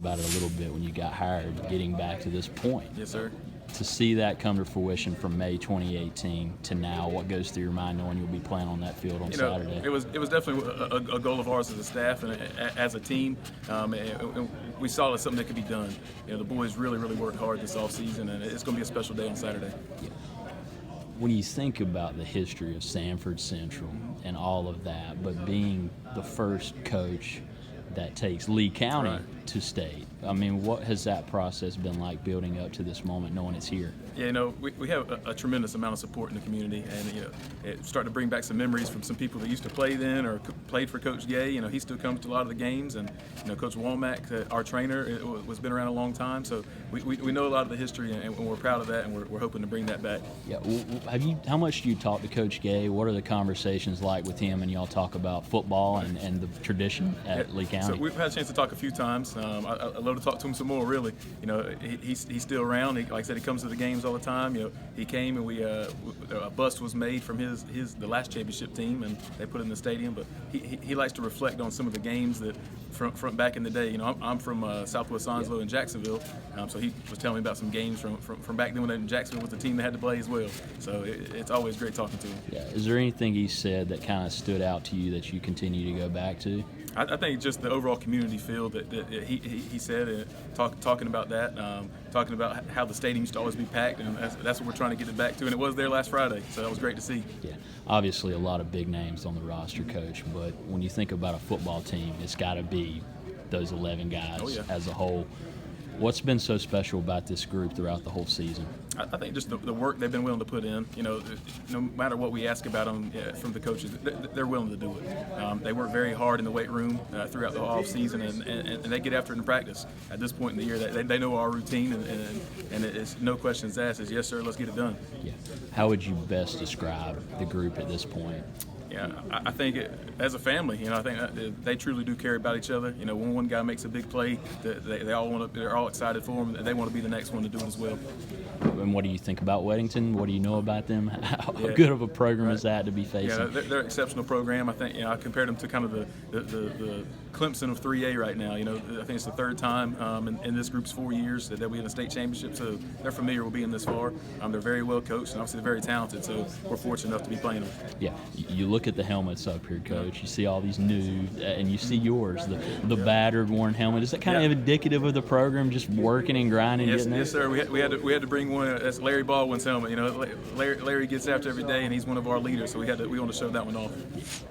about it a little bit when you got hired, getting back to this point. Yes, sir. To see that come to fruition from May 2018 to now, what goes through your mind knowing you'll be playing on that field on Saturday? It was definitely a goal of ours as a staff and as a team. And we saw it as something that could be done. The boys really worked hard this offseason, and it's going to be a special day on Saturday. When you think about the history of Sanford Central and all of that, but being the first coach that takes Lee County to state, I mean, what has that process been like building up to this moment, knowing it's here? Yeah, we have a tremendous amount of support in the community, and it started to bring back some memories from some people that used to play then or played for Coach Gay. He still comes to a lot of the games, and Coach Womack, our trainer, has been around a long time, so we know a lot of the history, and we're proud of that, and we're hoping to bring that back. Yeah, how much do you talk to Coach Gay? What are the conversations like with him, and y'all talk about football and the tradition at Lee County? So we've had a chance to talk a few times. I'd love to talk to him some more. Really, he's still around. Like I said, he comes to the games all the time. He came and a bust was made from the last championship team, and they put it in the stadium. But he likes to reflect on some of the games that from back in the day. I'm from Southwest Onslow and Jacksonville, so he was telling me about some games from back then when Jacksonville was the team that had to play as well. So it's always great talking to him. Yeah. Is there anything he said that kind of stood out to you that you continue to go back to? I think just the overall community feel that he said, talking about that, talking about how the stadium used to always be packed, and that's what we're trying to get it back to, and it was there last Friday, so that was great to see. Yeah, obviously a lot of big names on the roster, Coach, but when you think about a football team, it's got to be those 11 guys as a whole. What's been so special about this group throughout the whole season? I think just the work they've been willing to put in. No matter what we ask about them from the coaches, they're willing to do it. They work very hard in the weight room throughout the off season, and they get after it in practice. At this point in the year, they know our routine, and it's no questions asked. It's yes, sir, let's get it done. Yeah. How would you best describe the group at this point? Yeah, I think as a family, I think they truly do care about each other. When one guy makes a big play, they're all excited for him. They want to be the next one to do it as well. And what do you think about Weddington? What do you know about them? How good of a program is that to be facing? Yeah, they're an exceptional program. I think I compared them to kind of the Clemson of 3A right now. I think it's the third time in this group's 4 years that they'll be in a state championship, so they're familiar with being this far. They're very well coached, and obviously they're very talented, so we're fortunate enough to be playing them. Yeah, you look at the helmets up here, Coach. You see all these new, and you see yours, the battered, worn helmet. Is that kind of indicative of the program just working and grinding? Yes, sir. We had to bring one. That's Larry Baldwin's helmet. Larry gets after every day, and he's one of our leaders, so we want to show that one off.